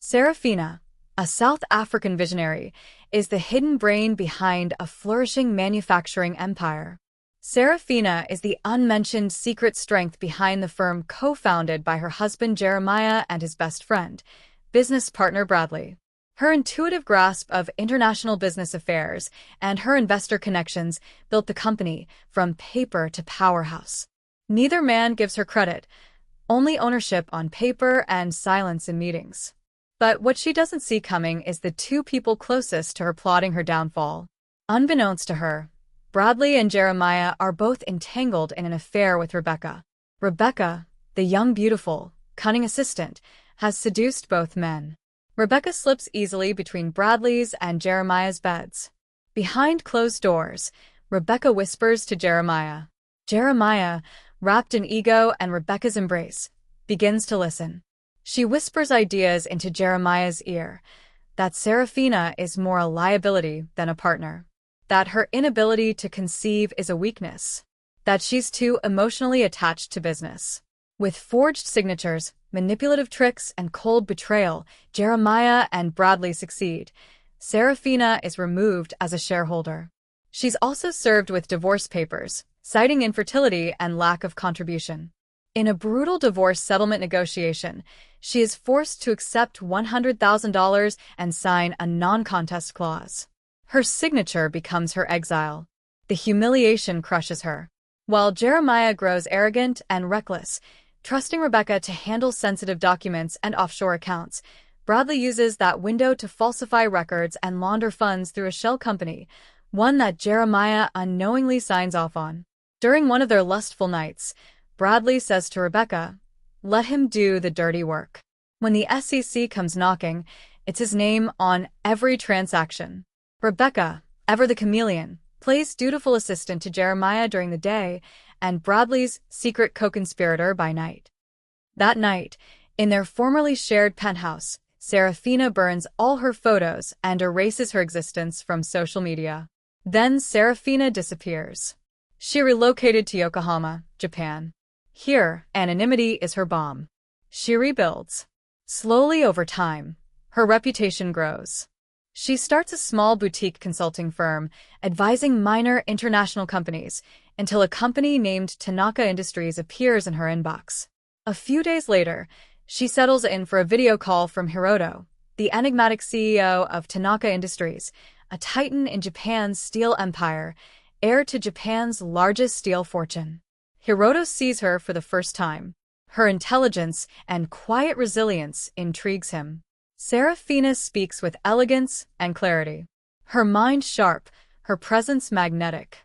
Serafina, a South African visionary, is the hidden brain behind a flourishing manufacturing empire. Serafina is the unmentioned secret strength behind the firm co-founded by her husband Jeremiah and his best friend, business partner Bradley. Her intuitive grasp of international business affairs and her investor connections built the company from paper to powerhouse. Neither man gives her credit, only ownership on paper and silence in meetings. But what she doesn't see coming is the two people closest to her plotting her downfall. Unbeknownst to her, Bradley and Jeremiah are both entangled in an affair with Rebecca. Rebecca, the young, beautiful, cunning assistant, has seduced both men. Rebecca slips easily between Bradley's and Jeremiah's beds. Behind closed doors, Rebecca whispers to Jeremiah. Jeremiah, wrapped in ego and Rebecca's embrace, begins to listen. She whispers ideas into Jeremiah's ear, that Serafina is more a liability than a partner, that her inability to conceive is a weakness, that she's too emotionally attached to business. With forged signatures, manipulative tricks, and cold betrayal, Jeremiah and Bradley succeed. Serafina is removed as a shareholder. She's also served with divorce papers, citing infertility and lack of contribution. In a brutal divorce settlement negotiation, she is forced to accept $100,000 and sign a non-contest clause. Her signature becomes her exile. The humiliation crushes her. While Jeremiah grows arrogant and reckless, trusting Rebecca to handle sensitive documents and offshore accounts, Bradley uses that window to falsify records and launder funds through a shell company, one that Jeremiah unknowingly signs off on. During one of their lustful nights, Bradley says to Rebecca, "Let him do the dirty work." When the SEC comes knocking, it's his name on every transaction. Rebecca, ever the chameleon, plays dutiful assistant to Jeremiah during the day and Bradley's secret co-conspirator by night. That night, in their formerly shared penthouse, Serafina burns all her photos and erases her existence from social media. Then Serafina disappears. She relocated to Yokohama, Japan. Here, anonymity is her bomb. She rebuilds. Slowly over time, her reputation grows. She starts a small boutique consulting firm, advising minor international companies, until a company named Tanaka Industries appears in her inbox. A few days later, she settles in for a video call from Hiroto, the enigmatic CEO of Tanaka Industries, a titan in Japan's steel empire, heir to Japan's largest steel fortune. Hiroto sees her for the first time. Her intelligence and quiet resilience intrigues him. Serafina speaks with elegance and clarity. Her mind sharp, her presence magnetic.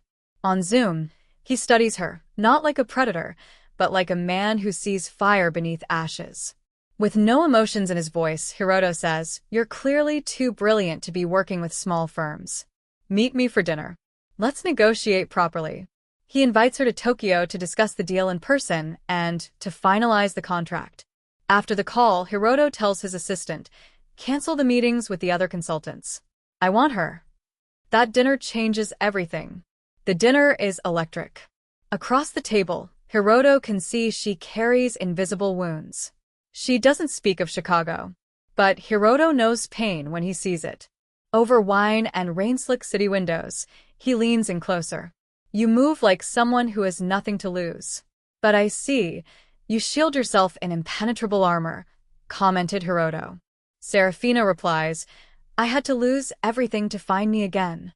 On Zoom, he studies her, not like a predator, but like a man who sees fire beneath ashes. With no emotions in his voice, Hiroto says, "You're clearly too brilliant to be working with small firms. Meet me for dinner. Let's negotiate properly." He invites her to Tokyo to discuss the deal in person and to finalize the contract. After the call, Hiroto tells his assistant, "Cancel the meetings with the other consultants. I want her." That dinner changes everything. The dinner is electric. Across the table, Hiroto can see she carries invisible wounds. She doesn't speak of Chicago, but Hiroto knows pain when he sees it. Over wine and rain-slick city windows, he leans in closer. "You move like someone who has nothing to lose. But I see, you shield yourself in impenetrable armor," commented Hiroto. Serafina replies, "I had to lose everything to find me again."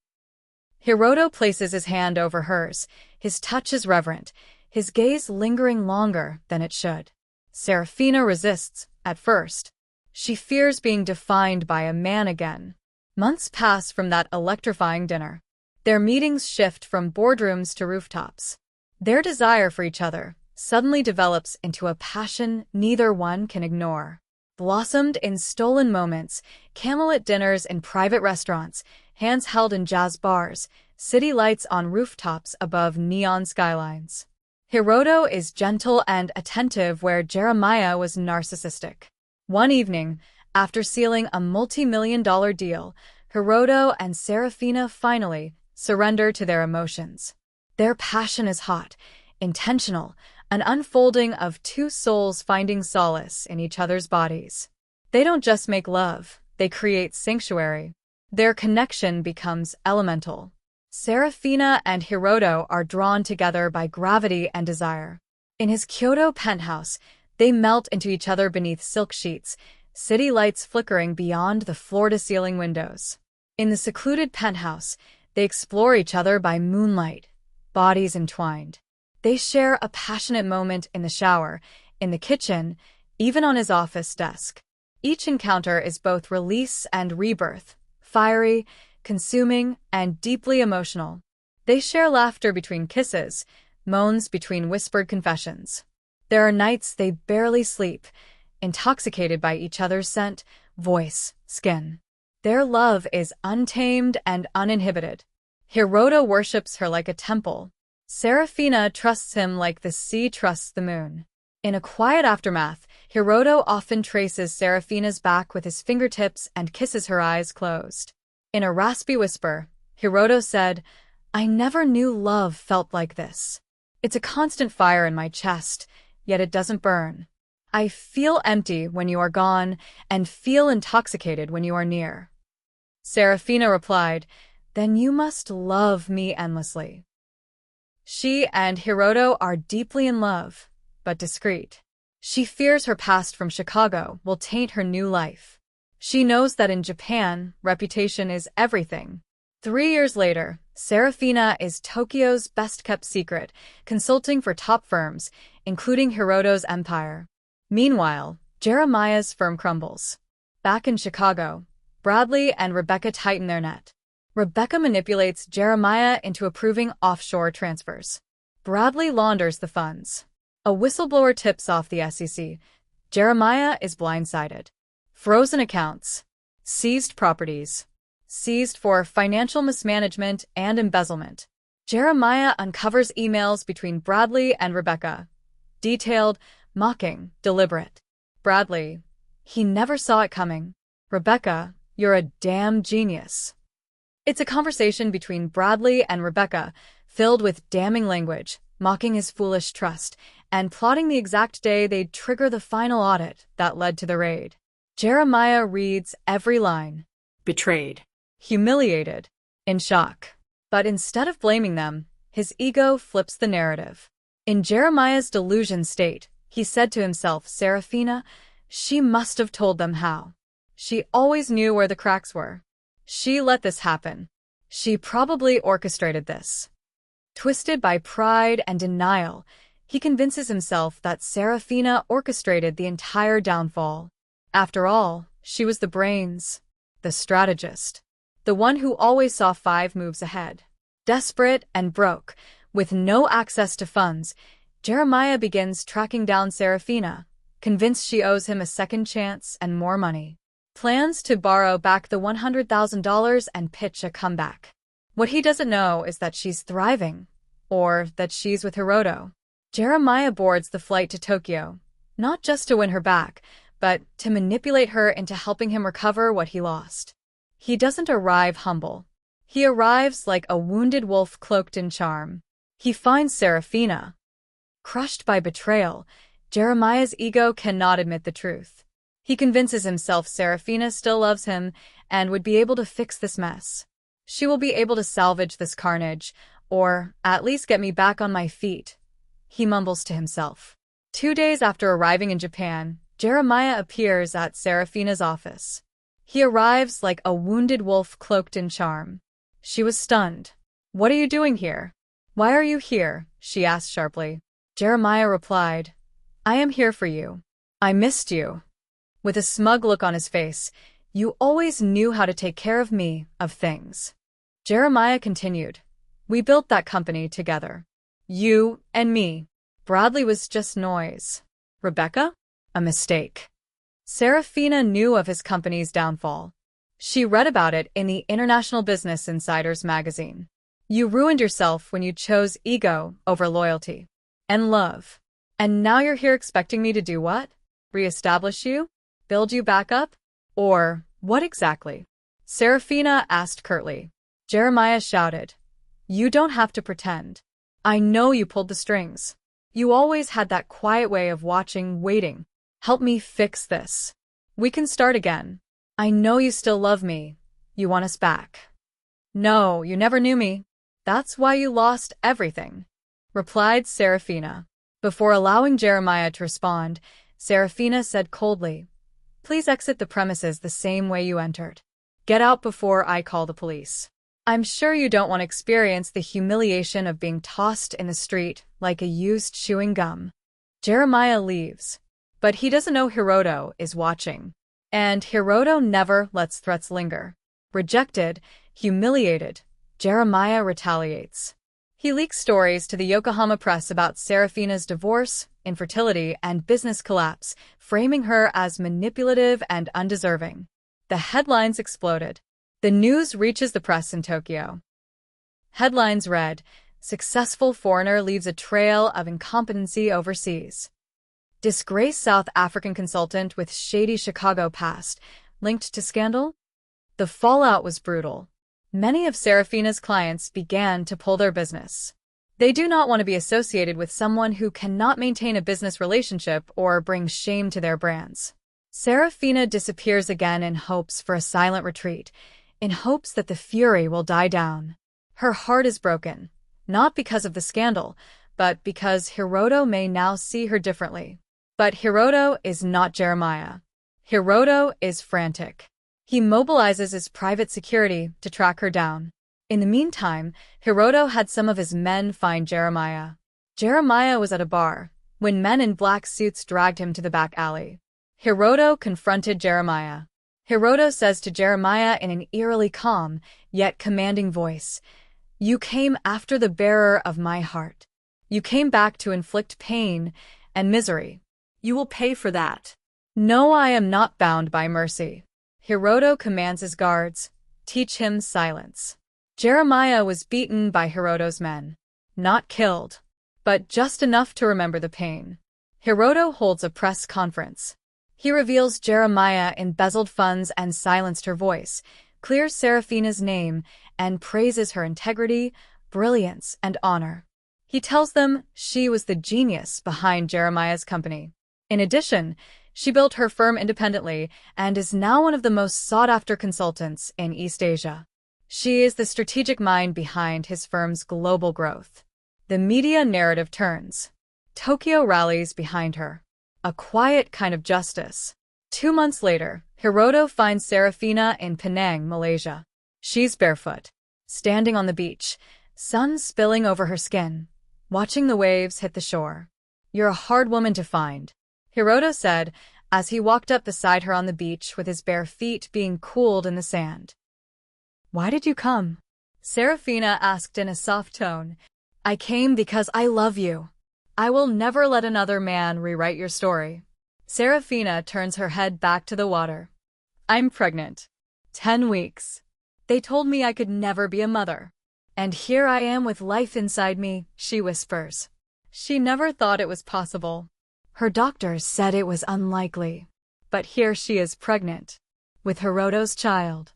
Hiroto places his hand over hers. His touch is reverent, his gaze lingering longer than it should. Serafina resists, at first. She fears being defined by a man again. Months pass from that electrifying dinner. Their meetings shift from boardrooms to rooftops. Their desire for each other suddenly develops into a passion neither one can ignore. Blossomed in stolen moments, candlelit dinners in private restaurants, hands held in jazz bars, city lights on rooftops above neon skylines. Hiroto is gentle and attentive where Jeremiah was narcissistic. One evening, after sealing a multi-million-dollar deal, Hiroto and Serafina finally surrender to their emotions. Their passion is hot, intentional, an unfolding of two souls finding solace in each other's bodies. They don't just make love, they create sanctuary. Their connection becomes elemental. Serafina and Hiroto are drawn together by gravity and desire. In his Kyoto penthouse, they melt into each other beneath silk sheets, city lights flickering beyond the floor-to-ceiling windows. In the secluded penthouse, they explore each other by moonlight, bodies entwined. They share a passionate moment in the shower, in the kitchen, even on his office desk. Each encounter is both release and rebirth, fiery, consuming, and deeply emotional. They share laughter between kisses, moans between whispered confessions. There are nights they barely sleep, intoxicated by each other's scent, voice, skin. Their love is untamed and uninhibited. Hiroto worships her like a temple. Serafina trusts him like the sea trusts the moon. In a quiet aftermath, Hiroto often traces Serafina's back with his fingertips and kisses her eyes closed. In a raspy whisper, Hiroto said, "I never knew love felt like this. It's a constant fire in my chest, yet it doesn't burn. I feel empty when you are gone and feel intoxicated when you are near." Serafina replied, "Then you must love me endlessly." She and Hiroto are deeply in love, but discreet. She fears her past from Chicago will taint her new life. She knows that in Japan, reputation is everything. 3 years later, Serafina is Tokyo's best-kept secret, consulting for top firms, including Hiroto's empire. Meanwhile, Jeremiah's firm crumbles. Back in Chicago, Bradley and Rebecca tighten their net. Rebecca manipulates Jeremiah into approving offshore transfers. Bradley launders the funds. A whistleblower tips off the SEC. Jeremiah is blindsided. Frozen accounts. Seized properties. Seized for financial mismanagement and embezzlement. Jeremiah uncovers emails between Bradley and Rebecca. Detailed, mocking, deliberate. Bradley, "He never saw it coming." Rebecca, "You're a damn genius." It's a conversation between Bradley and Rebecca, filled with damning language, mocking his foolish trust, and plotting the exact day they'd trigger the final audit that led to the raid. Jeremiah reads every line. Betrayed. Humiliated. In shock. But instead of blaming them, his ego flips the narrative. In Jeremiah's delusion state, he said to himself, "Serafina, she must have told them how. She always knew where the cracks were. She let this happen. She probably orchestrated this." Twisted by pride and denial, he convinces himself that Serafina orchestrated the entire downfall. After all, she was the brains, the strategist, the one who always saw 5 moves ahead. Desperate and broke, with no access to funds, Jeremiah begins tracking down Serafina, convinced she owes him a second chance and more money. Plans to borrow back the $100,000 and pitch a comeback. What he doesn't know is that she's thriving, or that she's with Hiroto. Jeremiah boards the flight to Tokyo, not just to win her back, but to manipulate her into helping him recover what he lost. He doesn't arrive humble. He arrives like a wounded wolf cloaked in charm. He finds Serafina. Crushed by betrayal, Jeremiah's ego cannot admit the truth. He convinces himself Serafina still loves him and would be able to fix this mess. She will be able to salvage this carnage, or at least get me back on my feet, he mumbles to himself. 2 days after arriving in Japan, Jeremiah appears at Serafina's office. He arrives like a wounded wolf cloaked in charm. She was stunned. "What are you doing here?" "Why are you here?" she asked sharply. Jeremiah replied, "I am here for you. I missed you." With a smug look on his face, "You always knew how to take care of me, of things." Jeremiah continued, "We built that company together. You and me. Bradley was just noise. Rebecca? A mistake." Serafina knew of his company's downfall. She read about it in the International Business Insider's magazine. "You ruined yourself when you chose ego over loyalty. And love. And now you're here expecting me to do what? Reestablish you? Build you back up? Or what exactly?" Serafina asked curtly. Jeremiah shouted, "You don't have to pretend. I know you pulled the strings. You always had that quiet way of watching, waiting. Help me fix this." We can start again. I know you still love me. You want us back. No, you never knew me. That's why you lost everything, replied Serafina. Before allowing Jeremiah to respond, Serafina said coldly, "Please exit the premises the same way you entered. Get out before I call the police. I'm sure you don't want to experience the humiliation of being tossed in the street like a used chewing gum." Jeremiah leaves, but he doesn't know Hiroto is watching. And Hiroto never lets threats linger. Rejected, humiliated, Jeremiah retaliates. He leaks stories to the Yokohama press about Serafina's divorce, infertility, and business collapse, framing her as manipulative and undeserving. The headlines exploded. The news reaches the press in Tokyo. Headlines read, "Successful foreigner leaves a trail of incompetency overseas." Disgraced South African consultant with shady Chicago past, linked to scandal? The fallout was brutal. Many of Serafina's clients began to pull their business. They do not want to be associated with someone who cannot maintain a business relationship or bring shame to their brands. Serafina disappears again in hopes for a silent retreat, in hopes that the fury will die down. Her heart is broken, not because of the scandal, but because Hiroto may now see her differently. But Hiroto is not Jeremiah. Hiroto is frantic. He mobilizes his private security to track her down. In the meantime, Hiroto had some of his men find Jeremiah. Jeremiah was at a bar when men in black suits dragged him to the back alley. Hiroto confronted Jeremiah. Hiroto says to Jeremiah in an eerily calm, yet commanding voice, "You came after the bearer of my heart. You came back to inflict pain and misery. You will pay for that. No, I am not bound by mercy." Hiroto commands his guards, "Teach him silence." Jeremiah was beaten by Hiroto's men. Not killed, but just enough to remember the pain. Hiroto holds a press conference. He reveals Jeremiah embezzled funds and silenced her voice, clears Serafina's name, and praises her integrity, brilliance, and honor. He tells them she was the genius behind Jeremiah's company. In addition, she built her firm independently and is now one of the most sought-after consultants in East Asia. She is the strategic mind behind his firm's global growth. The media narrative turns. Tokyo rallies behind her. A quiet kind of justice. 2 months later, Hiroto finds Serafina in Penang, Malaysia. She's barefoot, standing on the beach, sun spilling over her skin, watching the waves hit the shore. "You're a hard woman to find," Hiroto said as he walked up beside her on the beach with his bare feet being cooled in the sand. "Why did you come?" Serafina asked in a soft tone. "I came because I love you. I will never let another man rewrite your story." Serafina turns her head back to the water. "I'm pregnant. 10 weeks. They told me I could never be a mother. And here I am with life inside me," she whispers. She never thought it was possible. Her doctors said it was unlikely. But here she is pregnant. With Hiroto's child.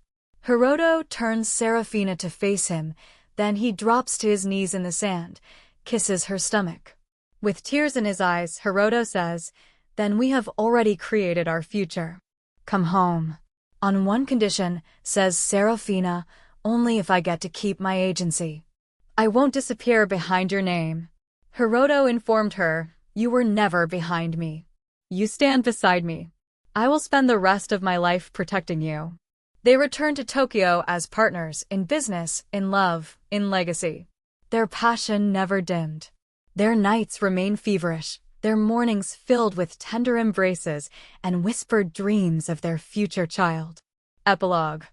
Hiroto turns Serafina to face him, then he drops to his knees in the sand, kisses her stomach. With tears in his eyes, Hiroto says, "Then we have already created our future. Come home." "On one condition," says Serafina, "only if I get to keep my agency. I won't disappear behind your name." Hiroto informed her, "You were never behind me. You stand beside me. I will spend the rest of my life protecting you." They return to Tokyo as partners in business, in love, in legacy. Their passion never dimmed. Their nights remain feverish, their mornings filled with tender embraces and whispered dreams of their future child. Epilogue.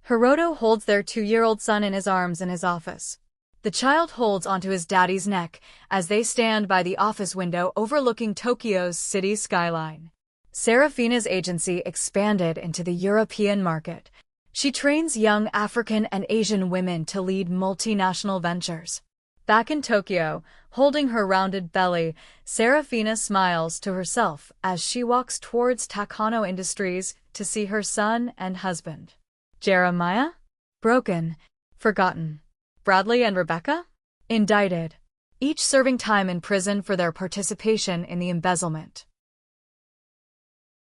Hiroto holds their 2-year-old son in his arms in his office. The child holds onto his daddy's neck as they stand by the office window overlooking Tokyo's city skyline. Serafina's agency expanded into the European market. She trains young African and Asian women to lead multinational ventures. Back in Tokyo, holding her rounded belly, Serafina smiles to herself as she walks towards Takano Industries to see her son and husband. Jeremiah? Broken. Forgotten. Bradley and Rebecca? Indicted. Each serving time in prison for their participation in the embezzlement.